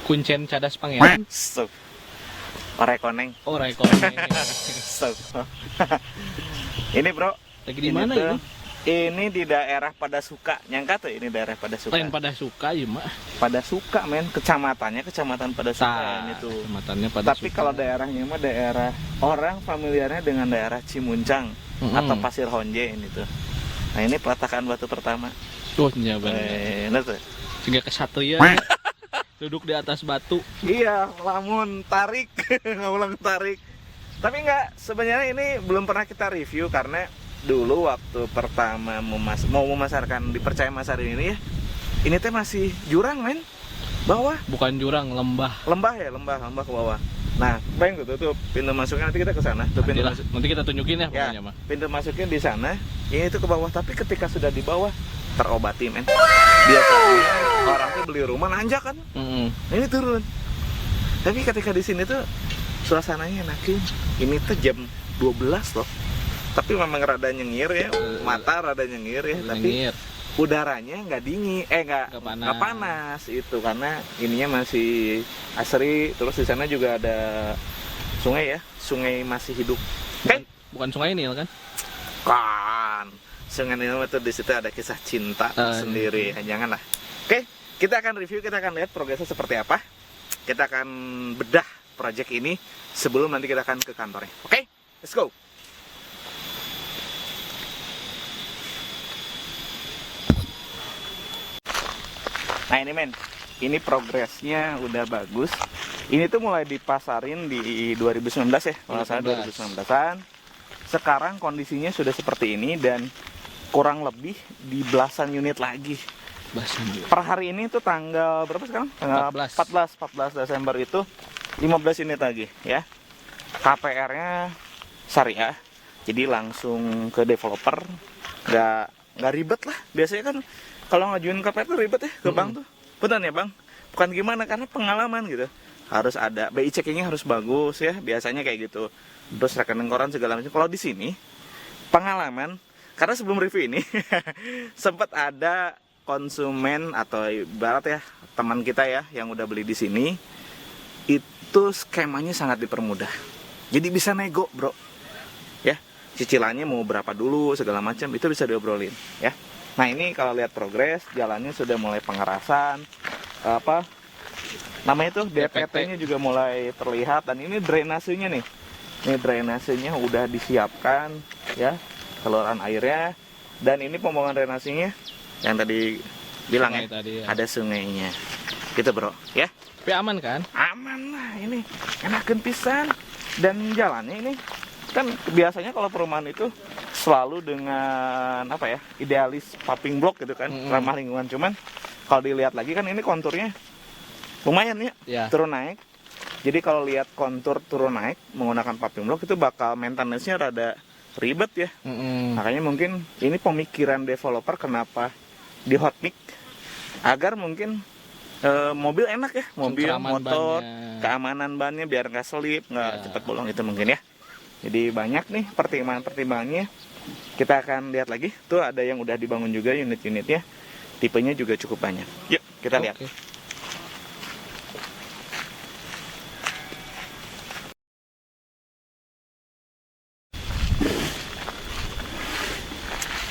Kuncen cadas pangeran. Stop. Orek koneng. Oh, rekoneng. Stop. Ini bro. Lagi di mana ini? Ini di daerah Padasuka. Nyangka tuh ini daerah Padasuka. Lain pada suka ya, Mak. Padasuka men, kecamatan Padasuka ini tuh. Kecamatannya pada Tapi kalau daerahnya mah daerah orang familiarnya dengan daerah Cimuncang atau Pasir Honje ini tuh. Nah ini peletakan batu pertama. Oh, iya bener. Nah tuh. Sehingga kesatria duduk di atas batu. Iya, lamun tarik, ngulang tarik. Tapi enggak, sebenarnya ini belum pernah kita review karena dulu waktu pertama mau memasarkan di Percaya Masar ini ya, ini teh masih jurang men, bawah. Bukan jurang, lembah. Lembah ya, lembah ke bawah. Nah, bayang tuh pintu masuknya, nanti kita ke sana. Tuh pintu masuk. Nanti kita tunjukin ya pokoknya mah. Pintu masuknya di sana, ini itu ke bawah. Tapi ketika sudah di bawah terobati men. Biasanya orang tuh beli rumah nanjak kan, ini turun. Tapi ketika di sini tuh suasananya enakin. Ini tuh jam 12 loh. Tapi memang rada nyengir ya, mata rada nyengir ya, tapi udaranya nggak dingin, nggak panas itu karena ininya masih asri. Terus di sana juga ada sungai ya, sungai masih hidup. Bukan sungai Nil kan? Kan, sungai Nil itu di situ ada kisah cinta sendiri, janganlah. Oke, kita akan review, kita akan lihat progresnya seperti apa. Kita akan bedah project ini sebelum nanti kita akan ke kantornya. Oke, let's go. Nah ini men, ini progresnya udah bagus. Ini tuh mulai dipasarin di 2019 ya, kalau salah 2019an. Sekarang kondisinya sudah seperti ini dan kurang lebih di belasan unit lagi. Per hari ini tuh tanggal berapa sekarang? Tanggal 14 Desember itu 15 unit lagi ya. KPR-nya syariah, jadi langsung ke developer, nggak ribet lah. Biasanya kan kalau ngajuin KPR tuh ribet ya ke bank tuh. Betul ya bang? Bukan gimana, karena pengalaman gitu. Harus ada BI checkingnya harus bagus ya. Biasanya kayak gitu. Terus rekening koran segala macam. Kalau di sini pengalaman, karena sebelum review ini sempat ada konsumen atau ibarat ya teman kita ya yang udah beli di sini, itu skemanya sangat dipermudah. Jadi bisa nego bro. Ya, cicilannya mau berapa dulu segala macam itu bisa diobrolin ya. Nah ini kalau lihat progres, jalannya sudah mulai pengerasan, apa namanya itu DPT-nya juga mulai terlihat, dan ini drainasenya nih, ini drainasenya udah disiapkan ya, saluran airnya, dan ini pembuangan drainasenya yang tadi bilang ya, ada sungainya, gitu bro, ya. Tapi aman kan? Aman lah, ini enakan pisan, dan jalannya ini kan biasanya kalau perumahan itu selalu dengan apa ya, idealis paving block gitu kan, ramah lingkungan. Cuman kalau dilihat lagi kan ini konturnya lumayan ya, turun naik. Jadi kalau lihat kontur turun naik menggunakan paving block itu bakal maintenance-nya rada ribet ya. Makanya mungkin ini pemikiran developer kenapa di hot mix, agar mungkin mobil enak ya, mobil, motor, keamanan bannya biar nggak selip, nggak cepat bolong itu mungkin ya. Jadi banyak nih pertimbangannya. Kita akan lihat lagi. Tuh ada yang udah dibangun juga unit-unitnya. Tipenya juga cukup banyak. Yuk kita lihat.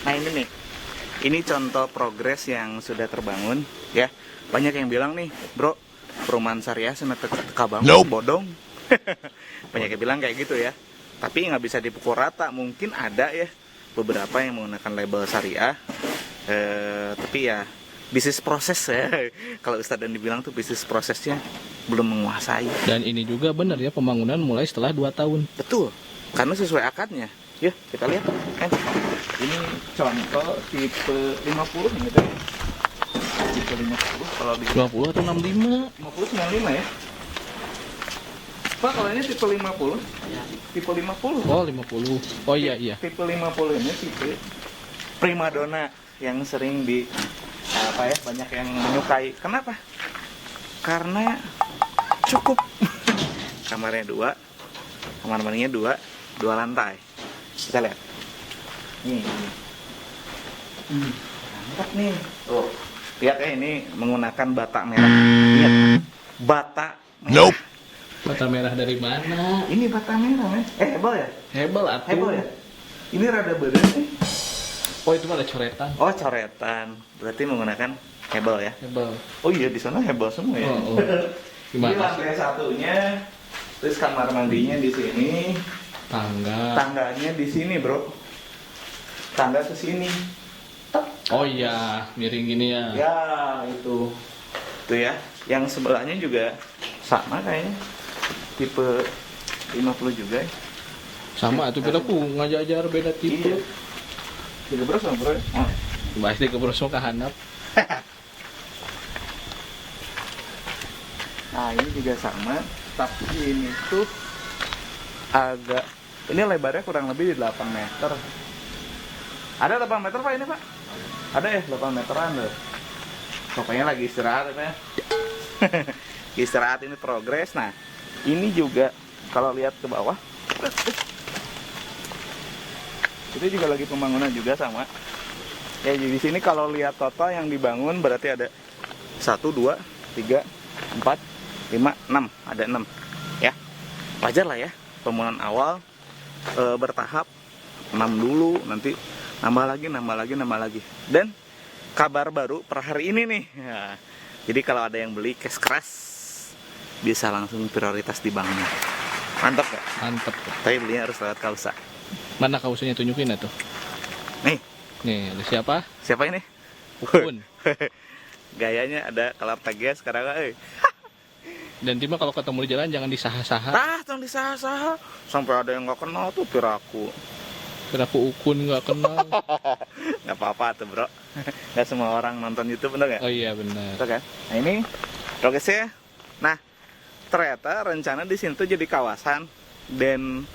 Nah ini nih, ini contoh progres yang sudah terbangun ya. Banyak yang bilang nih, bro, perumahan syariah sana teka bangun bodong. Banyak yang bilang kayak gitu ya. Tapi nggak bisa dipukul rata. Mungkin ada ya beberapa yang menggunakan label syariah. Tapi ya bisnis proses ya. Kalau Ustadz Dandi bilang tuh bisnis prosesnya belum menguasai. Dan ini juga benar ya, pembangunan mulai setelah 2 tahun. Betul, karena sesuai akadnya. Ya kita lihat. Ini contoh tipe 50 gitu ya. Tipe 50 kalau di 20 atau 65? 50 95 ya. Pak, kalau ini tipe 50. Ya. Tipe 50. Oh, 50. Oh iya. Tipe 50 ini tipe primadona yang sering di apa ya, banyak yang menyukai. Kenapa? Karena cukup. Kamarnya 2, kamar mandinya 2 lantai. Kita lihat. Nih. Mantap nih. Tuh. Lihat ya, ini menggunakan bata merah. Lihat. bata. Nope. Mata merah dari mana? Ini bata merah, men. Hebel ya? Hebel atuh. Hebel ya? Ini rada beda nih. Oh itu mah ada coretan. Oh, coretan. Berarti menggunakan hebel ya? Hebel. Oh iya, di sana hebel semua ya. Oh. Ini Gimana? lantai satunya, terus kamar mandinya di sini, Tangga. tangganya di sini, bro. Tangga ke sini. Tek. Oh iya, miring gini ya. Ya, itu. Tuh ya. Yang sebelahnya juga sama kayaknya. Tipe 50 juga ya. Sama tuh beda ku ngajar beda tipe. Iya. Tiga bro sama bro. Oh. Bahas di kebrosok ke handap. Nah ini juga sama, tapi ini tuh agak, ini lebarnya kurang lebih di 8 meter. Ada 8 meter pak ini pak? Ada ya 8 meteran loh. Pokoknya lagi istirahat ya. Istirahat ini progres. Nah ini juga kalau lihat ke bawah, itu juga lagi pembangunan juga sama. Ya di sini kalau lihat total yang dibangun berarti ada 1, 2, 3, 4, 5, 6, ada 6 ya. Wajar lah ya, pembangunan awal bertahap 6 dulu, nanti nambah lagi. Dan kabar baru per hari ini nih ya. Jadi kalau ada yang beli cash keras bisa langsung prioritas dibangun. Mantap gak? Mantep. Tapi belinya harus lewat Kausa. Mana kausnya tunjukin atuh. Nih, Nih, ada siapa? siapa ini? Ukun. Gayanya ada kalap tagnya sekarang Dan Tima kalau ketemu di jalan jangan disaha-saha. tong disaha-saha sampai ada yang nggak kenal tuh piraku. Piraku Ukun nggak kenal. Nggak apa-apa tuh bro. Nggak semua orang nonton YouTube bener nggak? Oh iya benar. Betul kan? Nah ini progresnya. Nah ternyata rencana di sini tuh jadi kawasan dan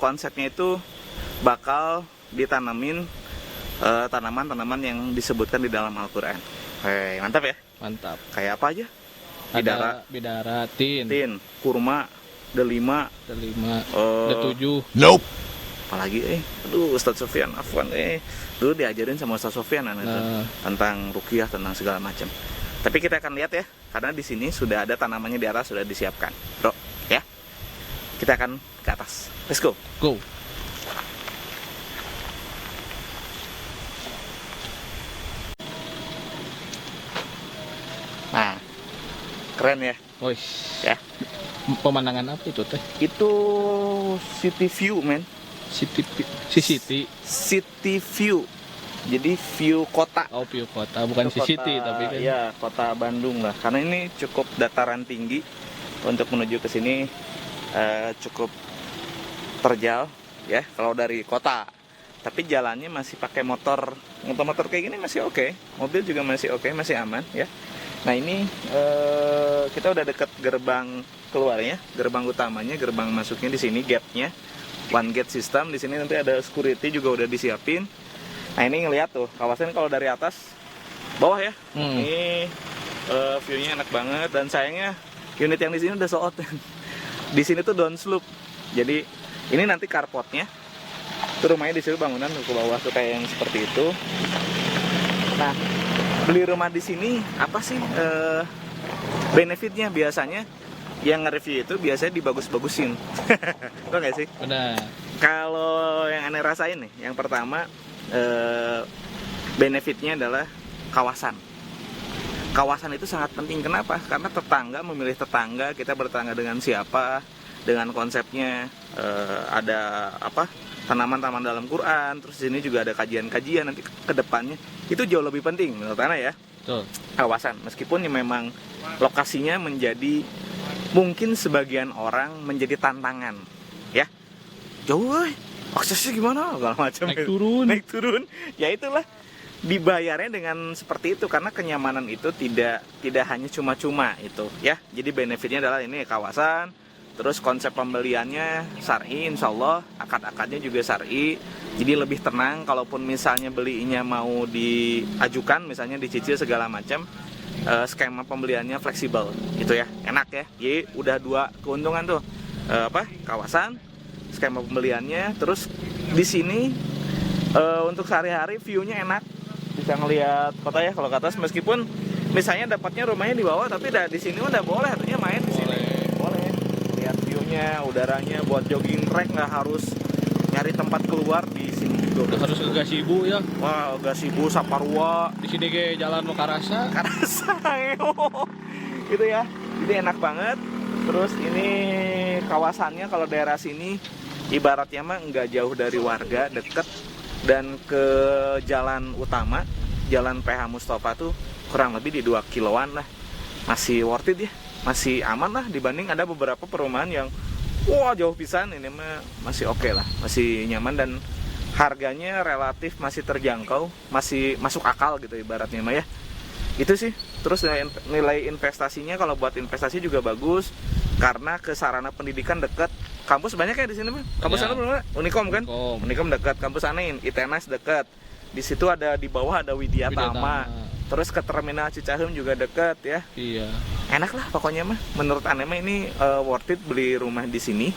konsepnya itu bakal ditanamin tanaman-tanaman yang disebutkan di dalam Al-Quran. Hei, mantap ya? Mantap. Kayak apa aja? Ada bidara, tin, Tin, kurma, delima, ada 5, eh, ada 7. Nope. apalagi aduh Ustadz Sofyan Afwan dulu diajarin sama Ustadz Sofyan tentang ruqyah, tentang segala macam. Tapi kita akan lihat ya, karena di sini sudah ada tanamannya di atas, sudah disiapkan bro ya. Kita akan ke atas, let's go. Go. Nah keren ya. Woi. Ya. Pemandangan apa itu teh? Itu city view men. City. City view, jadi view kota. Oh, view kota, bukan View city kota, tapi kan. ya kota Bandung lah, karena ini cukup dataran tinggi. Untuk menuju ke sini cukup terjal ya kalau dari kota. Tapi jalannya masih pakai motor kayak gini masih oke. Mobil juga masih oke, masih aman ya. Nah ini kita udah deket gerbang keluarnya, gerbang utamanya, gerbang masuknya di sini, gate-nya one gate system. Di sini nanti ada security juga udah disiapin. Nah ini ngeliat tuh kawasan kalau dari atas bawah ya. Ini view-nya enak banget, dan sayangnya unit yang di sini udah sold. Di sini tuh down slope. Jadi ini nanti carportnya. Itu rumahnya di situ, bangunan ke bawah tuh kayak yang seperti itu. Nah, beli rumah di sini apa sih benefitnya? Biasanya yang nge-review itu biasanya dibagus-bagusin. Betul nggak sih? Benar. Kalau yang aneh rasain nih, yang pertama benefitnya adalah kawasan. Kawasan itu sangat penting. Kenapa? Karena tetangga memilih tetangga, kita bertetangga dengan siapa, dengan konsepnya ada apa? Tanaman-tanaman dalam Quran, terus di sini juga ada kajian-kajian nanti ke depannya. Itu jauh lebih penting menurut Ana ya. Betul. Kawasan, meskipun ya memang lokasinya menjadi mungkin sebagian orang menjadi tantangan ya. Jauh aksesnya gimana segala macam, naik turun ya. Itulah dibayarnya dengan seperti itu, karena kenyamanan itu tidak hanya cuma-cuma itu ya. Jadi benefitnya adalah ini kawasan, terus konsep pembeliannya syar'i, insyaallah akad-akadnya juga syar'i. Jadi lebih tenang kalaupun misalnya belinya mau diajukan, misalnya dicicil segala macam, skema pembeliannya fleksibel gitu ya, enak ya. Jadi udah 2 keuntungan tuh, kawasan, skema pembeliannya, terus di sini untuk sehari-hari view-nya enak, bisa ngelihat kota ya kalau ke atas. Meskipun misalnya dapatnya rumahnya di bawah, tapi di sini udah boleh, artinya main di sini. Boleh. Lihat view-nya, udaranya, buat jogging track nggak harus nyari tempat keluar di sini juga. Udah harus ke Gasibu ya. Wah, Gasibu, Saparua, Di sini ke Jalan Lokarasa. Karasa, gitu ya. Jadi enak banget. Terus ini kawasannya kalau daerah sini ibaratnya mah nggak jauh dari warga, deket, dan ke jalan utama, jalan PH Mustafa tuh kurang lebih di 2 kiloan lah. Masih worth it ya, masih aman lah dibanding ada beberapa perumahan yang wah jauh pisan. Ini mah masih oke lah, masih nyaman dan harganya relatif masih terjangkau, masih masuk akal gitu ibaratnya mah ya. Itu sih. Terus nilai investasinya kalau buat investasi juga bagus karena ke sarana pendidikan dekat. Kampus banyak ya di sini mah. Kampus sana belum? Unikom kan? Unikom dekat. Kampus sana ITNAS dekat. Di situ ada, di bawah ada Widya Tama. Terus ke terminal Cicaheum juga dekat ya. Iya. Enak lah pokoknya mah. Menurut Ane mah ini worth it beli rumah di sini.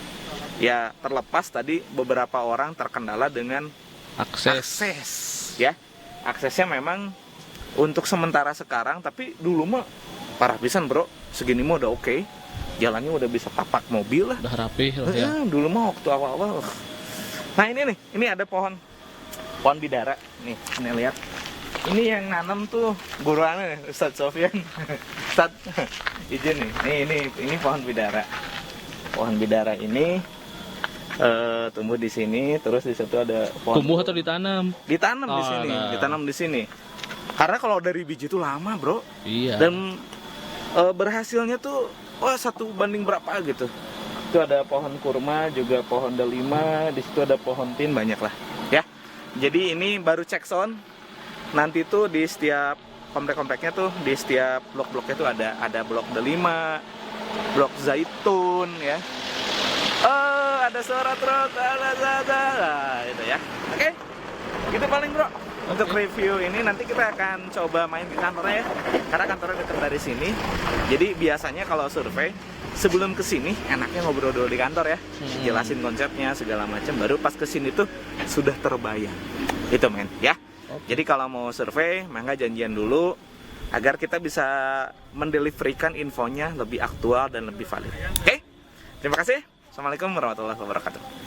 Ya terlepas tadi beberapa orang terkendala dengan akses ya. Aksesnya memang untuk sementara sekarang, tapi dulu mah parah pisan bro. Segini mah udah oke. Jalannya udah bisa tapak mobil lah. Udah rapi lah ya. Dulu mah waktu awal-awal. Nah ini nih, ini ada pohon bidara. Nih, ini lihat. Ini yang nanam tuh guru ane, Ustadz Sofyan. Ustadz, izin nih. Ini pohon bidara. Pohon bidara ini tumbuh di sini, terus di situ ada pohon. Tumbuh atau ditanam? Ditanam di sini, ditanam di sini. Karena kalau dari biji itu lama, bro. Iya. Dan berhasilnya tuh wah 1 banding berapa gitu. Itu ada pohon kurma, juga pohon delima, di situ ada pohon tin, banyak lah ya. Jadi ini baru cek sound. Nanti tuh di setiap komplek-kompleknya tuh, di setiap blok-bloknya tuh ada blok delima, blok zaitun ya. Ada suara truk, ada gitu ya. Oke. Gitu paling bro. Untuk review ini nanti kita akan coba main di kantornya ya. Karena kantornya dekat dari sini. Jadi biasanya kalau survei sebelum kesini enaknya ngobrol dulu di kantor ya. Jelasin konsepnya segala macam. Baru pas kesini tuh sudah terbayang. Itu men ya. Jadi kalau mau survei, mangga janjian dulu agar kita bisa mendeliverikan infonya lebih aktual dan lebih valid. Oke? Terima kasih. Assalamualaikum warahmatullahi wabarakatuh.